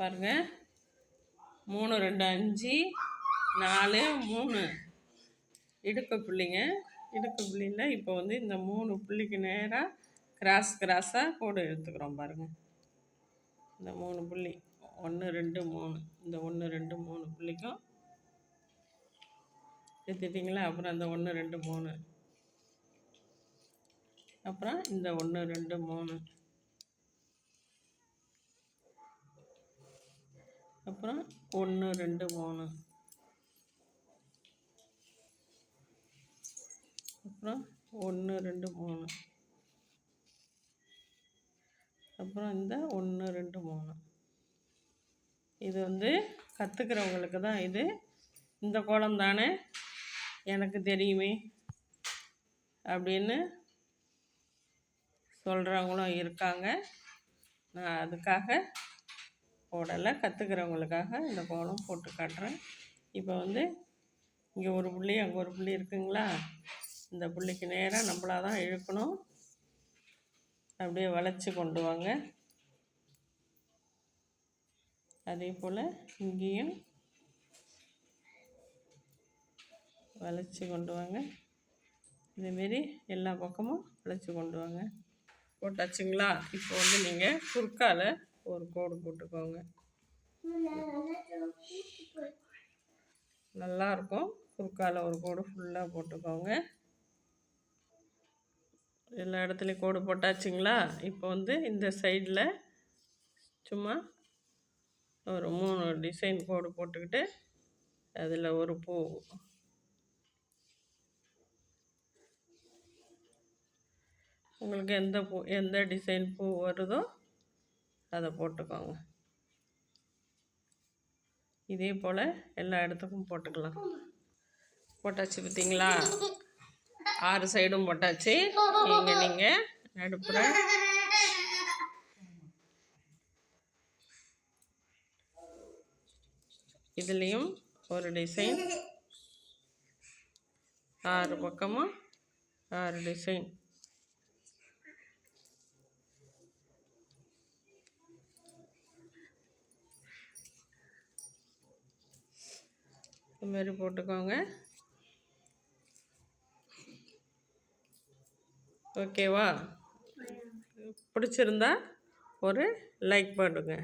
பாருங்கள், 3 2 5 4 3 இடுக்க புள்ளிங்க. இடுக்க புள்ளியில் இப்போ வந்து இந்த 3 புள்ளிக்கு நேராக கிராஸாக கோடு எடுத்துக்கிறோம் பாருங்கள். இந்த 3 புள்ளி 1 2 3 இந்த 1 2 3 புள்ளிக்கும் எடுத்துட்டிங்களா? அப்புறம் அந்த 1 2 3 அப்புறம் இந்த 1 2 3 அப்புறம் 1 2 3 அப்புறம் 1 2 3 அப்புறம் இந்த 1 2 3. இது வந்து கற்றுக்கிறவங்களுக்கு தான் இது. இந்த கோலம் தானே எனக்கு தெரியுமே அப்படின்னு சொல்கிறவங்களும் இருக்காங்க. நான் அதுக்காக போடலை, கற்றுக்கிறவங்களுக்காக இந்த கோலம் போட்டு காட்டுறேன். இப்போ வந்து இங்கே ஒரு புள்ளி அங்கே ஒரு புள்ளி இருக்குங்களா? இந்த புள்ளிக்கு நேராக நம்மளாக தான் இழுக்கணும். அப்படியே வளைச்சி கொண்டு வாங்க. அதே போல் இங்கேயும் வளைச்சி கொண்டு வாங்க. இதேமாரி எல்லா பக்கமும் வளைச்சி கொண்டு வாங்க. போட்டாச்சுங்களா? இப்போ வந்து நீங்கள் குறுக்கால ஒரு கோடு போட்டுக்கோங்க. நல்லாயிருக்கும். குறுக்கால ஒரு கோடு ஃபுல்லாக போட்டுக்கோங்க. எல்லா இடத்துலையும் கோடு போட்டாச்சுங்களா? இப்போ வந்து இந்த சைடில் சும்மா ஒரு 3 டிசைன் கோடு போட்டுக்கிட்டு அதில் ஒரு பூ, உங்களுக்கு எந்த டிசைன் பூ வருதோ அதை போட்டுக்கோங்க. இதே போல் எல்லா இடத்துக்கும் போட்டுக்கலாம். போட்டாச்சு பார்த்தீங்களா? 6 சைடும் போட்டாச்சு. நீங்கள் நடுப்புற இதுலேயும் ஒரு டிசைன், 6 பக்கமும் 6 டிசைன். இதுமாரி போட்டுக்கோங்க. ஓகேவா? பிடிச்சிருந்தா ஒரு லைக் பண்ணுங்க.